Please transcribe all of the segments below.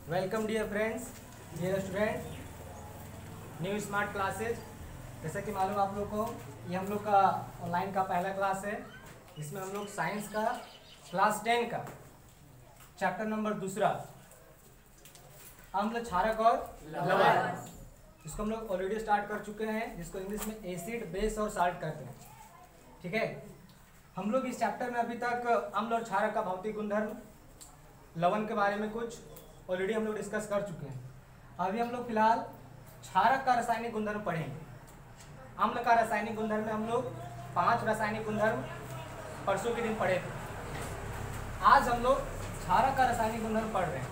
Welcome dear friends, dear student, new smart classes. जैसा कि मालूम आप लोग को, ये हम लोग का ऑनलाइन का पहला क्लास है, जिसमें हम लोग साइंस का क्लास 10 का चैप्टर नंबर 2 अम्ल, क्षारक और लवण, इसको हम लोग ऑलरेडी स्टार्ट कर चुके हैं, जिसको इंग्लिश में एसिड, बेस और साल्ट कहते हैं। ठीक है, हम लोग इस चैप्टर में अभी तक अम्ल और क्षारक का भौतिक गुणधर्म, लवण के बारे में कुछ ऑलरेडी हम लोग डिस्कस कर चुके हैं। अभी हम लोग फिलहाल क्षारक का रासायनिक गुणधर्म पढ़ेंगे। अम्ल का रासायनिक गुणधर्म में हम लोग 5 रासायनिक गुणधर्म परसों के दिन पढ़े थे। आज हम लोग क्षारक का रासायनिक गुणधर्म पढ़ रहे हैं।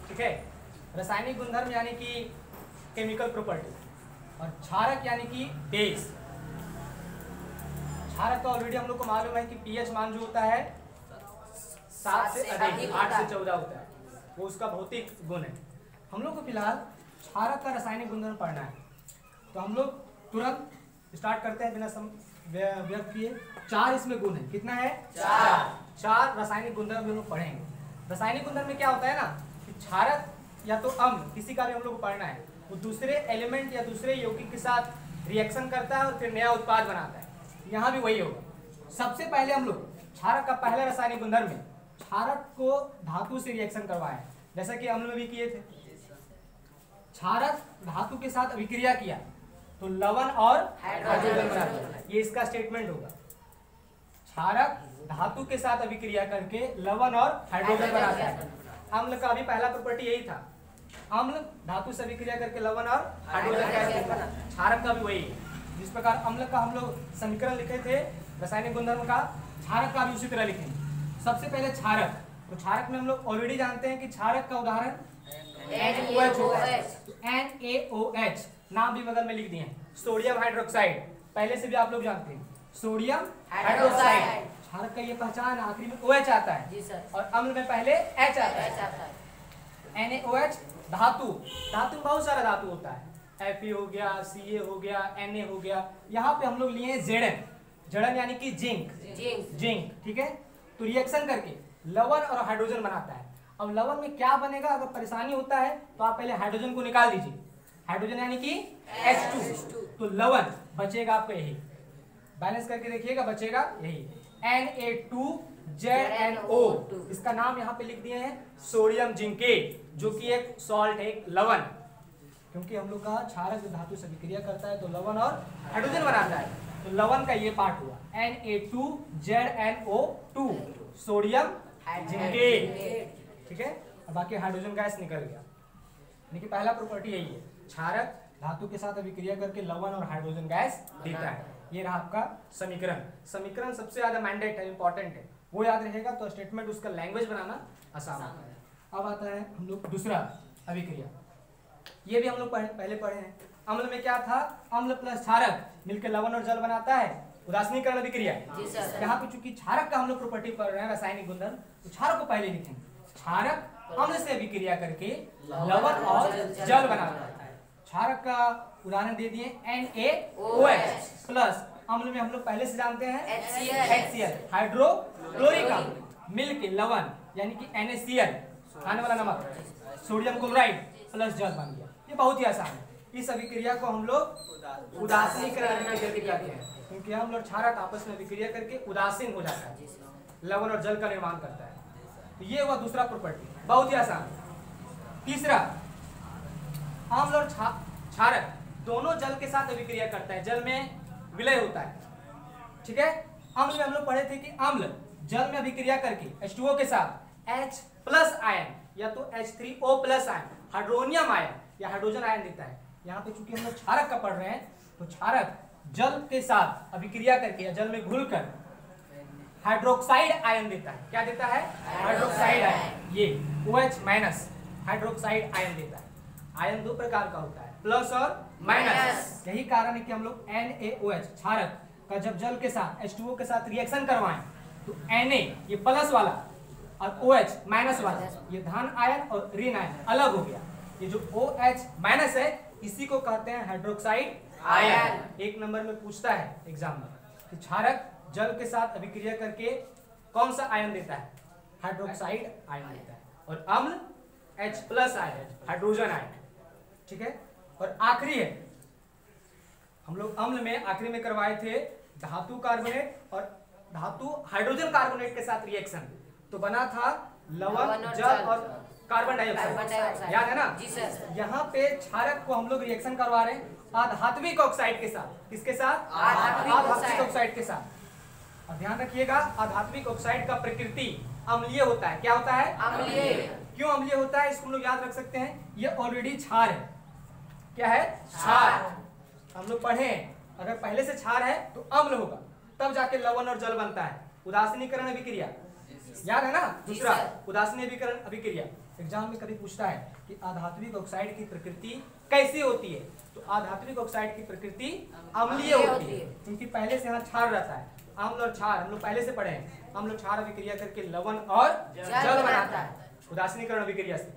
ठीक है, रासायनिक गुणधर्म यानी कि केमिकल प्रॉपर्टी, और क्षारक यानी कि बेस। क्षारक का ऑलरेडी हम लोग को मालूम है कि पीएच मान जो होता है 7 से अधिक, 8 से 14 होता है, वो उसका भौतिक गुण है। हम लोग को फिलहाल क्षारक का रासायनिक गुणधर्म पढ़ना है, तो हम लोग तुरंत स्टार्ट करते हैं बिना व्यर्थ किए। 4 इसमें गुण है। कितना है? 4 रासायनिक गुणधर्म हम लोग पढ़ेंगे। रासायनिक गुणधर्म में क्या होता है ना कि क्षारक या तो अम्ल, किसी का भी हम लोग को पढ़ना है, वो दूसरे एलिमेंट या दूसरे यौगिक के साथ रिएक्शन करता है और फिर नया उत्पाद बनाता है। यहाँ भी वही होगा। सबसे पहले हम लोग क्षारक का पहला रासायनिक गुणधर्म में क्षारक को धातु से रिएक्शन करवाए, जैसा कि अम्ल में भी किए थे। क्षारक धातु के साथ अभिक्रिया किया तो लवण और हाइड्रोजन बना दिया। ये इसका स्टेटमेंट होगा। क्षारक धातु के साथ अभिक्रिया करके लवण और हाइड्रोजन बनाता है। अम्ल का भी पहला प्रॉपर्टी यही था, अम्ल धातु से अभिक्रिया करके लवण और हाइड्रोजन का। क्षारक का भी वही है। जिस प्रकार अम्ल का हम लोग समीकरण लिखे थे रासायनिक गुणधर्म का, क्षारक का भी उसी तरह लिखेंगे। सबसे पहले क्षारक, तो क्षारक में हम लोग ऑलरेडी जानते हैं कि क्षारक का उदाहरण NaOH होता है। NaOH नाम भी बगल में लिख दिए हैं, सोडियम हाइड्रोक्साइड। पहले से भी आप लोग जानते हैं सोडियम हाइड्रोक्साइड। क्षारक का ये पहचान, आखिरी में OH आता है जी सर, और अम्ल में पहले H आता है। NaOH धातु, धातु में बहुत सारा धातु होता है, Fe हो गया, Ca हो गया, Na हो गया। यहाँ पे हम लोग लिए Zn, जड़न यानी कि जिंक। ठीक है, तो रिएक्शन करके लवण और हाइड्रोजन बनाता है। अब लवण में क्या बनेगा, अगर परेशानी होता है तो आप पहले हाइड्रोजन को निकाल दीजिए, हाइड्रोजन यानी कि H2, तो लवण बचेगा आपका यही। बैलेंस करके देखिएगा, बचेगा यही Na2ZnO। इसका नाम यहाँ पे लिख दिए हैं सोडियम जिंकेट, जो कि एक सॉल्ट है, एक लवण। क्योंकि हम लोग का क्षारक धातु से अभिक्रिया करता है तो लवण और हाइड्रोजन बनाता है, तो लवण का ये पार्ट हुआ Na2ZnO2, सोडियम जिंकेट। ठीक है, और बाकी हाइड्रोजन गैस निकल गया। यानी कि पहला प्रॉपर्टी यही है, क्षारक धातु के साथ अभिक्रिया करके लवण और हाइड्रोजन गैस देता है। ये रहा आपका समीकरण। समीकरण सबसे ज्यादा मैंडेट है, इंपॉर्टेंट है, वो याद रहेगा तो स्टेटमेंट उसका लैंग्वेज बनाना आसान होता है। अब आता है हम लोग दूसरा अभिक्रिया। ये भी हम लोग पहले पढ़े हैं। अम्ल में क्या था, अम्ल प्लस क्षारक मिलकर लवण और जल बनाता है, उदासीनीकरण अभिक्रिया। यहाँ पे चूंकि क्षारक का हम लोग प्रॉपर्टी पढ़ रहे हैं, रासायनिक गुणधर्म, तो क्षारक को पहले लिखेंगे। क्षारक अम्ल से अभिक्रिया करके लवण और जल बनाता है। क्षारक का उदाहरण दे दिए NaOH प्लस, अम्ल में हम लोग पहले से जानते हैं HCl, हाइड्रोक्लोरिक अम्ल, मिलके लवण यानी कि NaCl, खाने वाला नमक, सोडियम क्लोराइड प्लस जल बन गया। ये बहुत ही आसान है। इस अभिक्रिया को हम लोग उदासीनीकरण अभिक्रिया कहते हैं, क्योंकि हम लोग क्षारक आपस में अभिक्रिया करके उदासीन हो जाता है, लवण और जल का निर्माण करता है। तो ये हुआ दूसरा प्रॉपर्टी, बहुत ही आसान। तीसरा, अम्ल और क्षारक दोनों जल के साथ अभिक्रिया करता है, जल में विलय होता है। ठीक है, अम्ल में हम लोग पढ़े थे कि अम्ल जल में अभिक्रिया करके H2O के साथ H+ आयन या तो H3O+ आयन, हाइड्रोनियम आयन या हाइड्रोजन आयन देता है। यहाँ पे चूंकि हम लोग क्षारक का पढ़ रहे हैं, तो क्षारक जल के साथ अभिक्रिया करके या जल में घुलकर हाइड्रोक्साइड आयन देता है। क्या देता है? Hydroxide ion. ये OH- हाइड्रोक्साइड आयन देता है। आयन 2 प्रकार का होता है, प्लस और माइनस। यही कारण है कि हम लोग NaOH क्षारक का जब जल के साथ H2O के साथ रिएक्शन करवाएं तो Na ये प्लस वाला और OH माइनस वाला, ये धन आयन और ऋण आयन अलग हो गया। ये जो OH- है, इसी को कहते हैं हाइड्रोक्साइड आयन। 1 नंबर में पूछता है एग्जाम में कि क्षारक जल के साथ अभिक्रिया करके कौन सा आयन देता है? हाइड्रोक्साइड आयन देता है। और अम्ल H+ आए, हाइड्रोजन आए, ठीक है। और आखिरी है, हम लोग अम्ल में आखिरी में करवाए थे धातु कार्बोनेट और धातु हाइड्रोजन कार्बोनेट के साथ रिएक्शन, तो बना था लवण, जल और कार्बन डाइऑक्साइड, याद है ना जी सर। यहाँ पे क्षारक को हम लोग रिएक्शन करवा रहे हैं आधात्विक ऑक्साइड के साथ। किसके साथ? आधात्विक ऑक्साइड के साथ। और ध्यान रखिएगा, आधात्विक ऑक्साइड का प्रकृति अम्लीय होता है। क्या होता है? अम्लीय। क्यों अम्लीय होता है इसको हम लोग याद रख सकते हैं, ये ऑलरेडी क्षार है। क्या है? क्षार। हम लोग पढ़े हैं, अगर पहले से क्षार है तो अम्ल होगा, तब जाके लवण और जल बनता है। उदासीनीकरण अभिक्रिया याद है ना? दूसरा उदासीनीकरण अभिक्रिया एग्जाम में कभी पूछता है कि आधात्विक ऑक्साइड की प्रकृति कैसी होती है, तो आधात्विक ऑक्साइड की प्रकृति अम्लीय होती है, क्योंकि पहले से यहाँ क्षार रहता है। अम्ल और क्षार हम लोग पहले से पढ़े हैं, अम्ल क्षार अभिक्रिया करके लवण और जल बनाता है उदासीनीकरण अभिक्रिया से।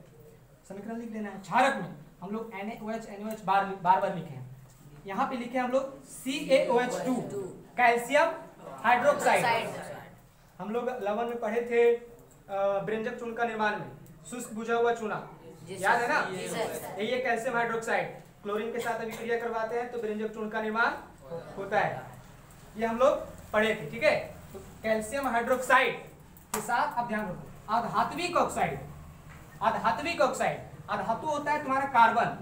समीकरण लिख देना है। क्षारक में हम लोग NaOH NaOH बार लिखे हैं, यहाँ पे लिखे हम लोग CaOH2 कैल्शियम हाइड्रोक्साइड। हम लोग लवण में पढ़े थे व्यंजक चूर्ण का निर्माण में, शुष्क बुझा हुआ चूना, याद है ना? यही है कैल्शियम हाइड्रोक्साइड। क्लोरीन के साथ अभिक्रिया करवाते हैं तो व्यंजक चूर्ण का निर्माण होता है, ये हम लोग पढ़े थे, ठीक है। तो कैल्शियम हाइड्रोक्साइड के साथ अब ध्यान रखो आधात्विक ऑक्साइड। आधात्विक ऑक्साइड, अधातु होता है तुम्हारा कार्बन,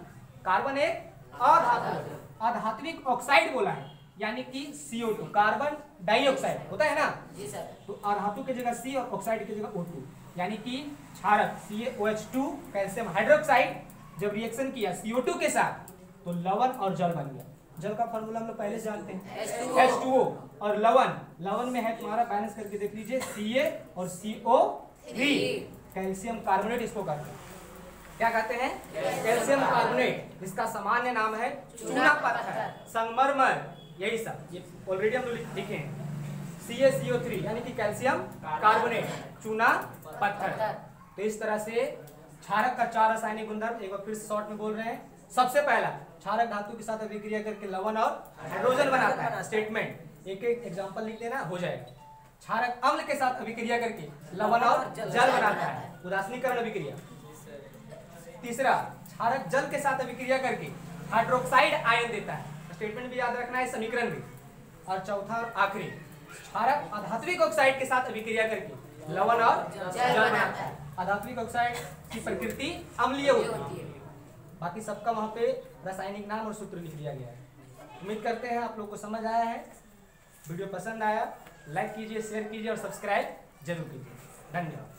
कार्बन एक अधातु है। आधात्विक ऑक्साइड बोला है यानी कि CO2 कार्बन डाइऑक्साइड होता है ना जी सर। तो अधातु की जगह C और ऑक्साइड की जगह O2, यानी कि क्षारक CaOH2 कैल्शियम हाइड्रोक्साइड जब रिएक्शन किया CO2 के साथ तो लवण और जल बन गया। जल का फॉर्मूला हम लोग पहले जानते हैं H2O, और लवण में है तुम्हारा, बैलेंस करके देख लीजिए Ca और CO3, कैल्शियम कार्बोनेट इसको कहते हैं। क्या कहते हैं? Calcium carbonate. इसका सामान्य नाम है चूना पत्थर, संगमरमर, यही सब ये ऑलरेडी हम लोग लिखे हैं। CaCO3 यानी कि कैल्शियम कार्बोनेट, चूना पत्थर। तो इस तरह से क्षारक का 4 रासायनिक गुणधर्म एक बार फिर शॉर्ट में बोल रहे हैं। सबसे पहला, क्षारक धातु के साथ अभिक्रिया करके लवण और हाइड्रोजन बनाता है। स्टेटमेंट एक एक एग्जांपल लिख देना, हो जाएगा। क्षारक अम्ल के साथ अभिक्रिया करके लवण और जल बनाता है, उदासीनीकरण अभिक्रिया। तीसरा, क्षारक जल के साथ अभिक्रिया करके हाइड्रोक्साइड आयन देता है। स्टेटमेंट भी याद रखना है, समीकरण भी। और चौथा और आखिरी, क्षारक आधात्विक ऑक्साइड के साथ अभिक्रिया करके लवण और जल बनाता है। आधात्विक ऑक्साइड की प्रकृति अम्लीय होती है। बाकी सबका वहाँ पे रासायनिक नाम और सूत्र लिख दिया गया है। उम्मीद करते हैं आप लोग को समझ आया है। वीडियो पसंद आया लाइक कीजिए, शेयर कीजिए और सब्सक्राइब जरूर कीजिए। धन्यवाद।